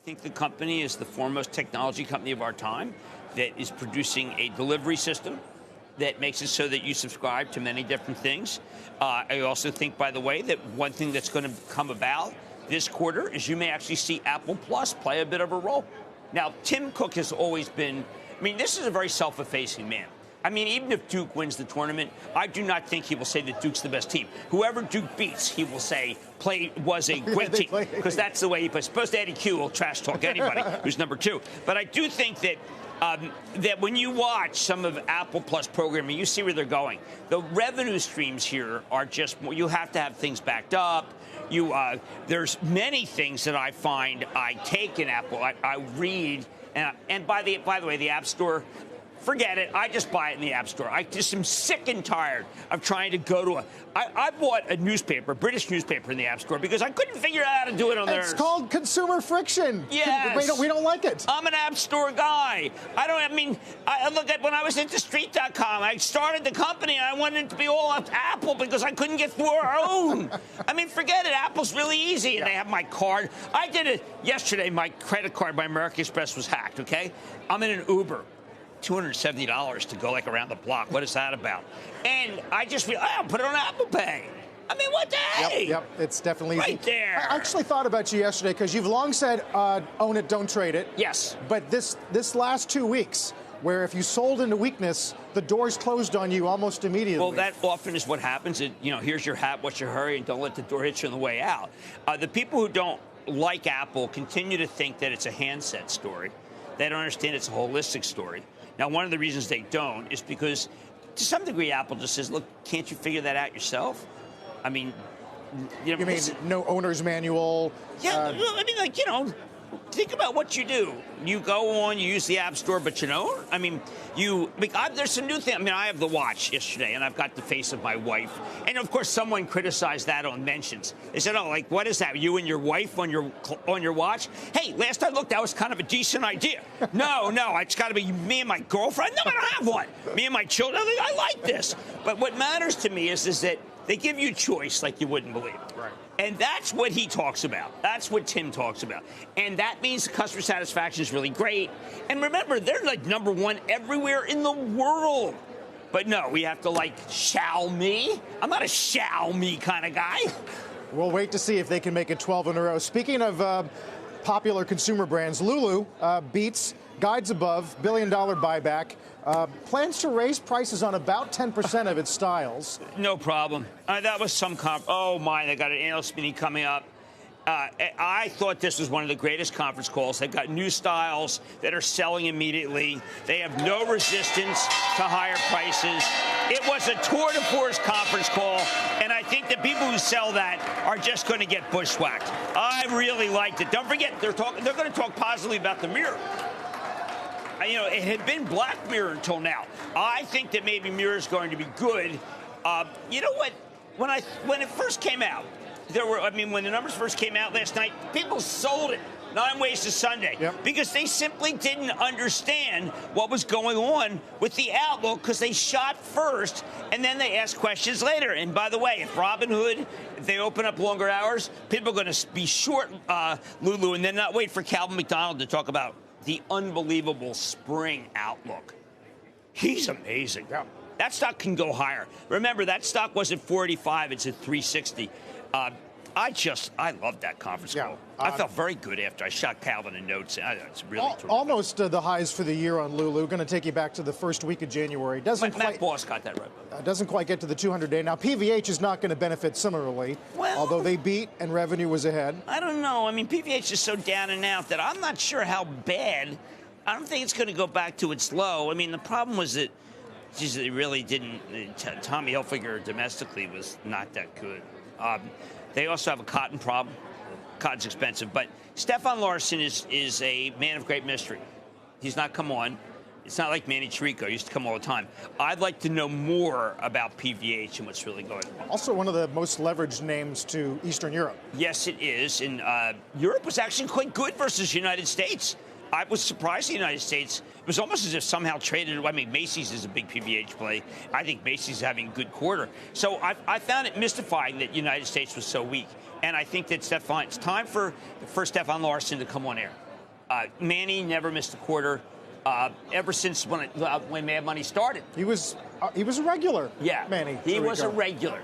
I think the company is the foremost technology company of our time that is producing a delivery system that makes it so that you subscribe to many different things. I also think, by the way, that one thing that's going to come about this quarter is you may actually see Apple Plus play a bit of a role. Now, Tim Cook has always been, this is a very self-effacing man. Even if Duke wins the tournament, I do not think he will say that Duke's the best team. Whoever Duke beats, he will say was a great team, because that's the way he plays. Suppose Eddie Q will trash talk anybody who's number two. But I do think that that when you watch some of Apple Plus programming, you see where they're going. The revenue streams here are just, you have to have things backed up. There's many things that I find I take in Apple. I read, and by the way, the App Store, forget it. I just buy it in the App Store. I just am sick and tired of trying to go to I bought a newspaper, British newspaper, in the App Store because I couldn't figure out how to do it on there. It's called consumer friction. Yes. We don't like it. I'm an App Store guy. I look at when I was into Street.com, I started the company and I wanted it to be all up Apple because I couldn't get through our own. Forget it. Apple's really easy. And they have my card. I did it yesterday. My credit card by American Express was hacked, okay? I'm in an Uber. $270 to go around the block. What is that about? And I just feel, I'll put it on Apple Pay. What the heck? Yep, it's definitely right there. I actually thought about you yesterday because you've long said, own it, don't trade it. Yes. But this last 2 weeks, where if you sold into weakness, the doors closed on you almost immediately. Well, that often is what happens. Here's your hat, what's your hurry, and don't let the door hit you on the way out. The people who don't like Apple continue to think that it's a handset story. They don't understand it's a holistic story. Now, one of the reasons they don't is because, to some degree, Apple just says, look, can't you figure that out yourself? You mean no owner's manual? Yeah, think about what you do. You go on, you use the App Store, but there's some new thing. I have the watch yesterday, and I've got the face of my wife. And, of course, someone criticized that on mentions. They said, what is that, you and your wife on your watch? Hey, last I looked, that was kind of a decent idea. No, it's got to be me and my girlfriend. No, I don't have one. Me and my children, I like this. But what matters to me is that they give you choice like you wouldn't believe. Right. And that's what he talks about. That's what Tim talks about. And that means customer satisfaction is really great. And remember, they're number one everywhere in the world. But no, we have to Xiaomi. I'm not a Xiaomi kind of guy. We'll wait to see if they can make it 12 in a row. Speaking of popular consumer brands, Lulu beats, guides above, $1 billion buyback. Plans to raise prices on about 10% of its styles. No problem. That was some oh, my, they got an analyst meeting coming up. I thought this was one of the greatest conference calls. They've got new styles that are selling immediately. They have no resistance to higher prices. It was a tour de force conference call, and I think the people who sell that are just going to get bushwhacked. I really liked it. Don't forget, they're going to talk positively about the mirror. It had been Black Mirror until now. I think that maybe Mirror is going to be good. You know what? When it first came out, when the numbers first came out last night, people sold it 9 ways to Sunday. Yep. Because they simply didn't understand what was going on with the outlook, because they shot first and then they asked questions later. And by the way, if Robinhood, if they open up longer hours, people are going to be short Lulu and then not wait for Calvin McDonald to talk about the unbelievable spring outlook. He's amazing. Yeah. That stock can go higher. Remember, that stock was at 485. It's at 360. I loved that conference call. I felt very good after I shot Calvin a note. It's really almost the highs for the year on Lulu. Going to take you back to the first week of January. Matt Boss got that right. Doesn't quite get to the 200-day. Now, PVH is not going to benefit similarly, although they beat and revenue was ahead. I don't know. PVH is so down and out that I'm not sure how bad. I don't think it's going to go back to its low. The problem was that they really didn't. Tommy Hilfiger domestically was not that good. They also have a cotton problem. Cotton's expensive. But Stefan Larsson is a man of great mystery. He's not come on. It's not like Manny Chirico. He used to come all the time. I'd like to know more about PVH and what's really going on. Also one of the most leveraged names to Eastern Europe. Yes, it is. And Europe was actually quite good versus the United States. I was surprised the United States. It was almost as if somehow traded. Macy's is a big PVH play. I think Macy's is having a good quarter. So I found it mystifying that the United States was so weak. And I think that it's time for Stefan Larsson to come on air. Manny never missed a quarter ever since when Mad Money started. He was a regular. Yeah, Manny. He was a regular.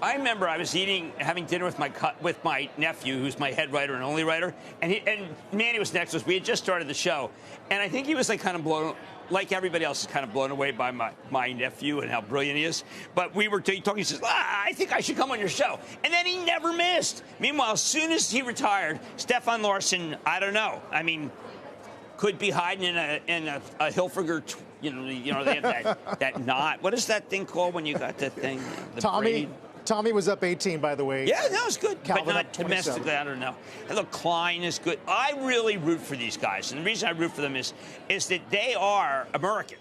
I remember I was having dinner with my nephew, who's my head writer and only writer, and Manny was next to us. We had just started the show, and I think he was kind of blown, like everybody else, is kind of blown away by my nephew and how brilliant he is. But we were talking. He says, "I think I should come on your show," and then he never missed. Meanwhile, as soon as he retired, Stefan Larsson, I don't know. I mean, could be hiding in a Hilfiger. You know, they have that knot. What is that thing called when you got that thing? The Tommy. braid? Tommy was up 18, by the way. Yeah, that was good. Calvin but up not 27. domestically, I don't know. And look, Klein is good. I really root for these guys. And the reason I root for them is that they are American.